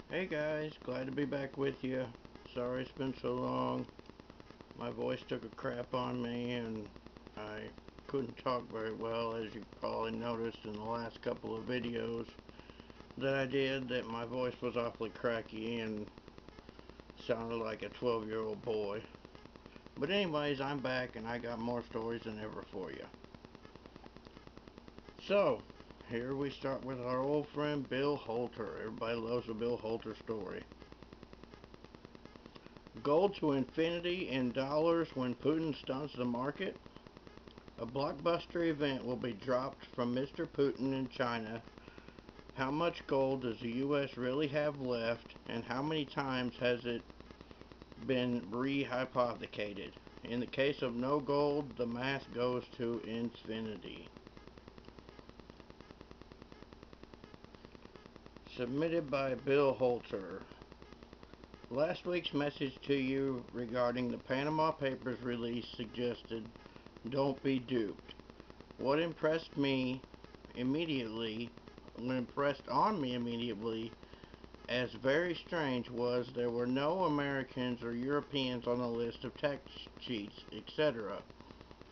Hey guys, glad to be back with you. Sorry it's been so long. My voice took a crap on me and I couldn't talk very well, as you probably noticed in the last couple of videos that I did, that my voice was awfully cracky and sounded like a 12-year-old boy. But anyways, I'm back and I got more stories than ever for you. So, here we start with our old friend Bill Holter. Everybody loves a Bill Holter story. Gold to infinity in dollars when Putin stunts the market. A blockbuster event will be dropped from Mr. Putin in China. How much gold does the U.S. really have left, and how many times has it been re-hypothecated? In the case of no gold, the math goes to infinity. Submitted by Bill Holter. Last week's message to you regarding the Panama Papers release suggested, don't be duped. What impressed on me immediately as very strange was there were no Americans or Europeans on the list of tax cheats, etc.,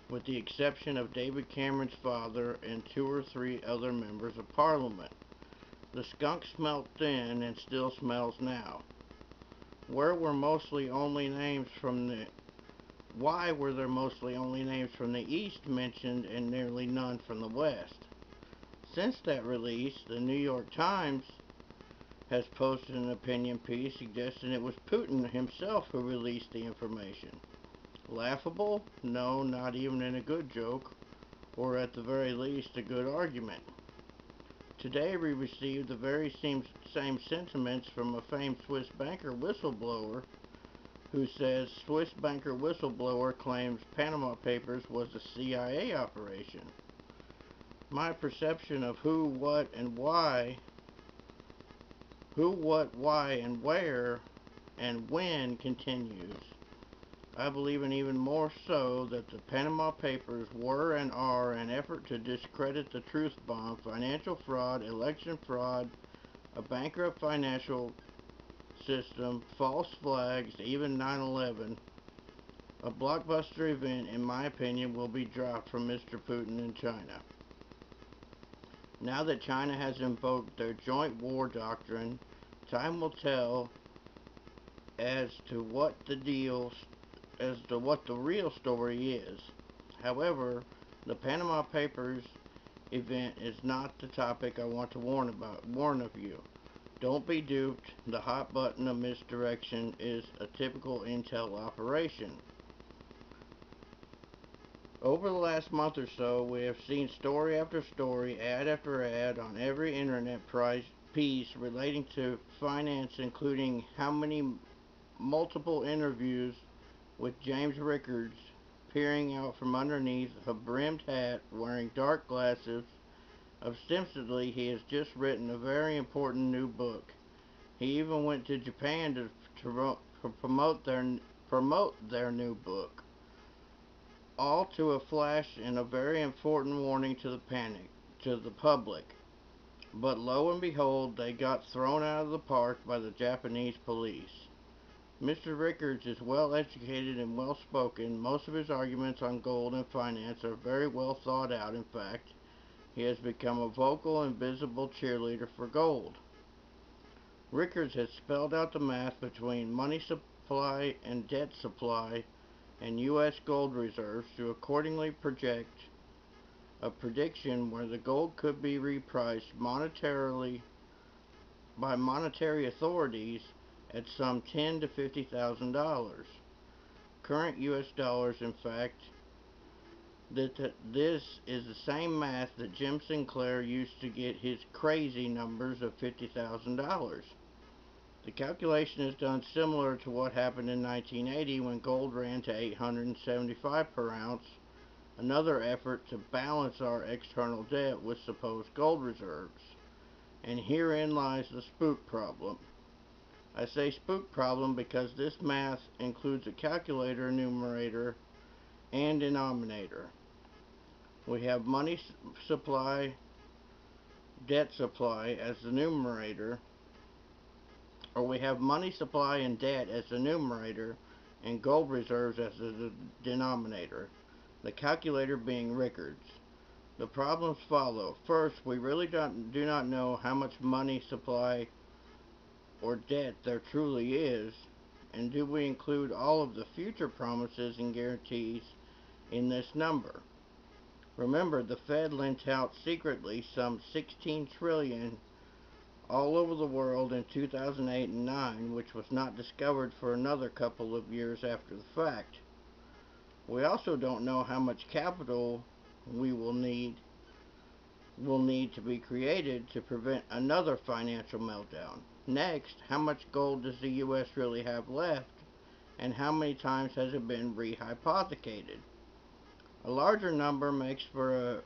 with the exception of David Cameron's father and two or three other members of Parliament. The skunk smelt then and still smells now. Where were mostly only names from the Why were there mostly only names from the East mentioned and nearly none from the West? Since that release, the New York Times has posted an opinion piece suggesting it was Putin himself who released the information. Laughable? No, not even in a good joke, or at the very least a good argument. Today we received the very same sentiments from a famed Swiss banker whistleblower who says Swiss banker whistleblower claims Panama Papers was a CIA operation. My perception of who, what, why, and where, and when continues. I believe, and even more so, that the Panama Papers were and are an effort to discredit the truth bomb, financial fraud, election fraud, a bankrupt financial system, false flags, even 9/11. A blockbuster event, in my opinion, will be dropped from Mr. Putin in China. Now that China has invoked their joint war doctrine, time will tell as to what the real story is. However, the Panama Papers event is not the topic I want to warn of you. Don't be duped. The hot button of misdirection is a typical intel operation. Over the last month or so, we have seen story after story, ad after ad on every internet piece relating to finance, including how many multiple interviews with James Rickards peering out from underneath a brimmed hat, wearing dark glasses. Ostensibly, he has just written a very important new book. He even went to Japan to promote their new book. All to a flash and a very important warning to the public. But lo and behold, they got thrown out of the park by the Japanese police. Mr. Rickards is well educated and well spoken. Most of his arguments on gold and finance are very well thought out. In fact, he has become a vocal and visible cheerleader for gold. Rickards has spelled out the math between money supply and debt supply and U.S. gold reserves to accordingly project a prediction where the gold could be repriced monetarily by monetary authorities at some $10,000 to $50,000. Current U.S. dollars, in fact, this is the same math that Jim Sinclair used to get his crazy numbers of $50,000. The calculation is done similar to what happened in 1980 when gold ran to $875 per ounce, another effort to balance our external debt with supposed gold reserves. And herein lies the spook problem. I say spook problem because this math includes a calculator numerator and denominator. We have money supply, debt supply as the numerator, or we have money supply and debt as the numerator and gold reserves as the denominator, the calculator being Rickards. The problems follow. First, we really do not know how much money supply or debt there truly is, and do we include all of the future promises and guarantees in this number? Remember, the Fed lent out secretly some 16 trillion all over the world in 2008 and 9, which was not discovered for another couple of years after the fact. We also don't know how much capital we will need to be created to prevent another financial meltdown. Next, how much gold does the US really have left, and how many times has it been re-hypothecated? A larger number makes for a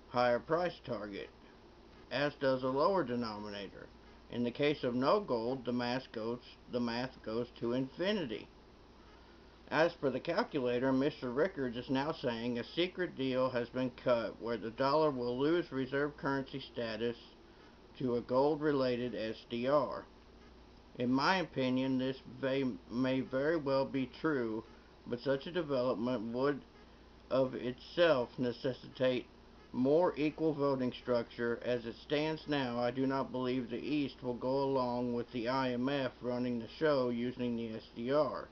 higher price target, as does a lower denominator. In the case of no gold, the math goes to infinity. As for the calculator, Mr. Rickards is now saying a secret deal has been cut where the dollar will lose reserve currency status to a gold-related SDR. In my opinion, this may very well be true, but such a development would of itself necessitate more equal voting structure. As it stands now, I do not believe the East will go along with the IMF running the show using the SDR.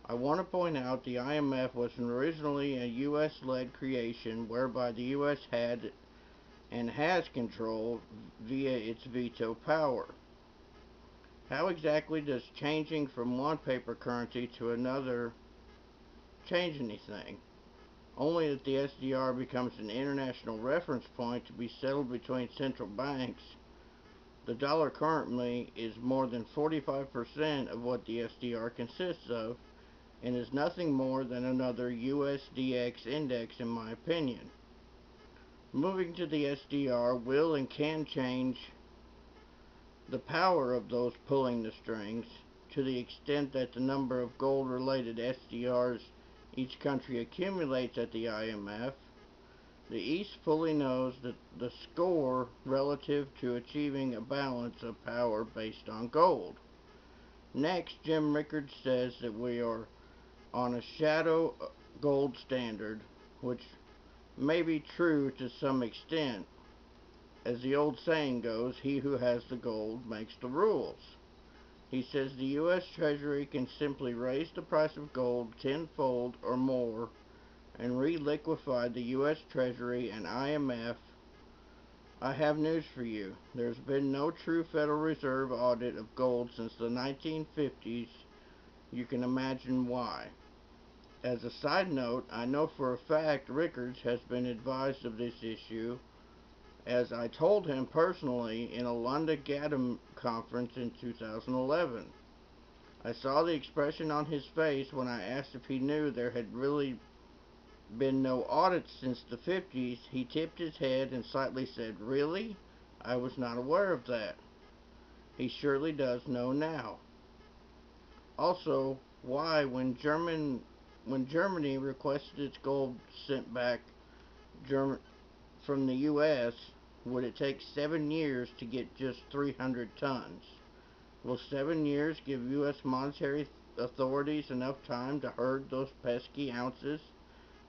I want to point out the IMF was originally a US-led creation whereby the US had and has control via its veto power. How exactly does changing from one paper currency to another change anything? Only that the SDR becomes an international reference point to be settled between central banks. The dollar currently is more than 45% of what the SDR consists of, and is nothing more than another USDX index in my opinion. Moving to the SDR will and can change the power of those pulling the strings to the extent that the number of gold-related SDRs each country accumulates at the IMF. The East fully knows that the score relative to achieving a balance of power based on gold. Next, Jim Rickards says that we are on a shadow gold standard, which may be true to some extent. As the old saying goes, he who has the gold makes the rules. He says the U.S. Treasury can simply raise the price of gold tenfold or more and re-liquefy the U.S. Treasury and IMF. I have news for you. There's been no true Federal Reserve audit of gold since the 1950s. You can imagine why. As a side note, I know for a fact Rickards has been advised of this issue, as I told him personally in a London Gatham conference in 2011. I saw the expression on his face when I asked if he knew there had really been no audits since the 50s. He tipped his head and slightly said, "Really? I was not aware of that." He surely does know now. Also, why, when Germany requested its gold sent back from the U.S., would it take 7 years to get just 300 tons? Will 7 years give U.S. monetary authorities enough time to herd those pesky ounces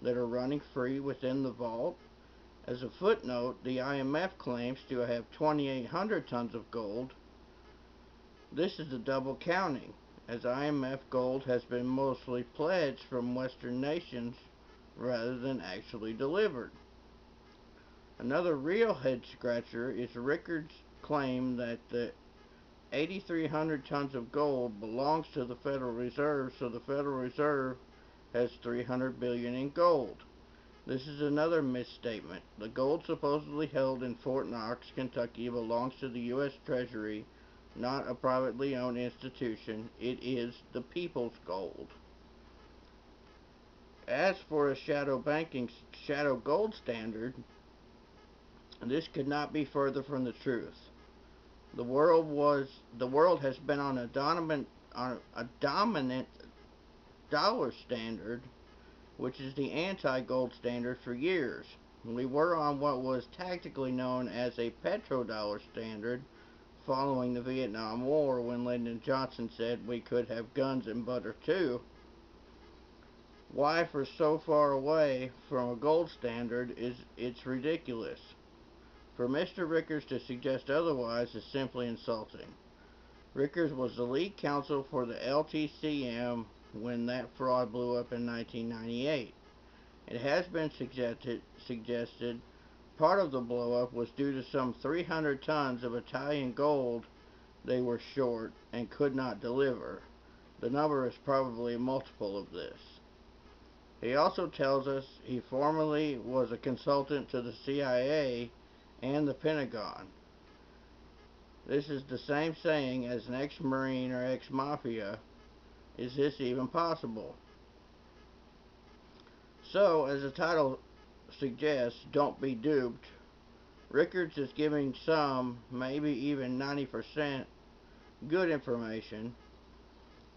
that are running free within the vault? As a footnote, the IMF claims to have 2,800 tons of gold. This is a double counting, as IMF gold has been mostly pledged from Western nations rather than actually delivered. Another real head-scratcher is Rickards' claim that the 8,300 tons of gold belongs to the Federal Reserve, so the Federal Reserve has 300 billion in gold. This is another misstatement. The gold supposedly held in Fort Knox, Kentucky belongs to the U.S. Treasury, not a privately owned institution. It is the people's gold. As for a shadow gold standard, this could not be further from the truth. The world has been on a dominant dollar standard, which is the anti-gold standard, for years. We were on what was tactically known as a petrodollar standard following the Vietnam War when Lyndon Johnson said we could have guns and butter too. Why for so far away from a gold standard is it's ridiculous. For Mr. Rickers to suggest otherwise is simply insulting. Rickers was the lead counsel for the LTCM when that fraud blew up in 1998. It has been suggested part of the blow-up was due to some 300 tons of Italian gold they were short and could not deliver. The number is probably a multiple of this. He also tells us he formerly was a consultant to the CIA and the Pentagon. This is the same saying as an ex-Marine or ex-Mafia. Is this even possible? So, as the title suggests, don't be duped. Rickards is giving some, maybe even 90%, good information.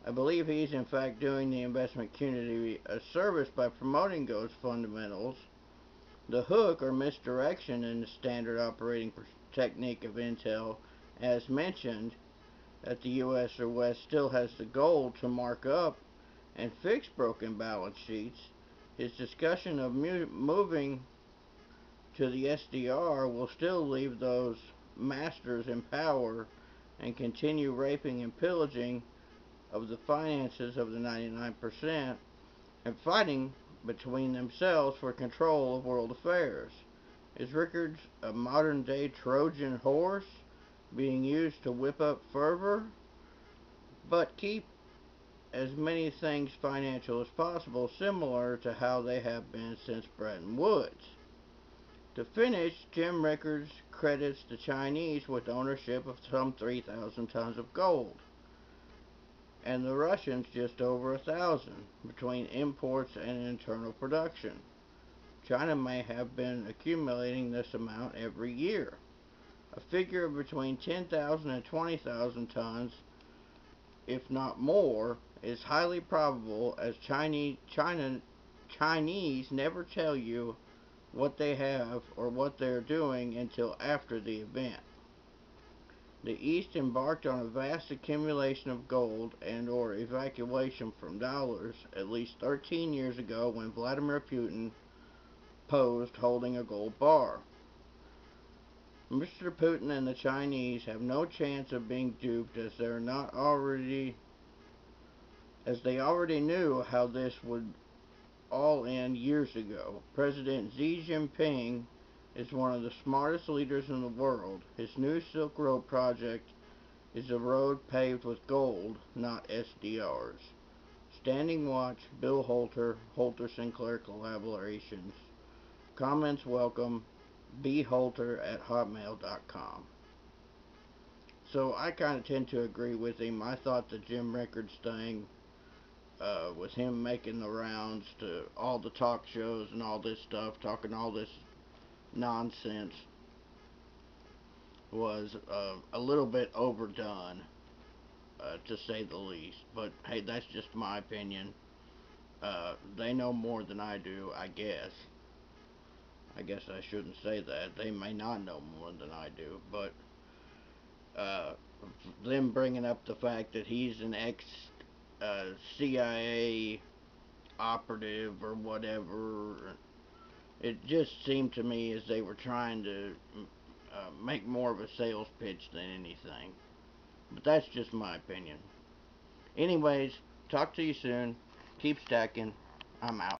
I believe he's in fact doing the investment community a service by promoting those fundamentals. The hook or misdirection in the standard operating technique of Intel, as mentioned, that the US or West still has the gold to mark up and fix broken balance sheets. His discussion of moving to the SDR will still leave those masters in power and continue raping and pillaging of the finances of the 99% and fighting between themselves for control of world affairs. Is Rickards a modern day Trojan horse being used to whip up fervor? But keep as many things financial as possible, similar to how they have been since Bretton Woods. To finish, Jim Rickards credits the Chinese with ownership of some 3,000 tons of gold, and the Russians just over 1,000 between imports and internal production. China may have been accumulating this amount every year. A figure of between 10,000 and 20,000 tons, if not more, is highly probable, as Chinese never tell you what they have or what they're doing until after the event. The East embarked on a vast accumulation of gold and or evacuation from dollars at least 13 years ago when Vladimir Putin posed holding a gold bar. Mr. Putin and the Chinese have no chance of being duped as they already knew how this would all end years ago. President Xi Jinping is one of the smartest leaders in the world. His new Silk Road project is a road paved with gold, not SDRs. Standing watch, Bill Holter, Holter Sinclair Collaborations. Comments welcome, bholter@hotmail.com. So I kind of tend to agree with him. I thought the Jim Rickards thing, with him making the rounds to all the talk shows and all this stuff, talking all this nonsense, was a little bit overdone, to say the least. But hey, that's just my opinion. They know more than I do, I guess. I guess I shouldn't say that. They may not know more than I do, but uh, them bringing up the fact that he's an ex CIA operative or whatever, it just seemed to me as they were trying to make more of a sales pitch than anything. But that's just my opinion. Anyways, talk to you soon. Keep stacking. I'm out.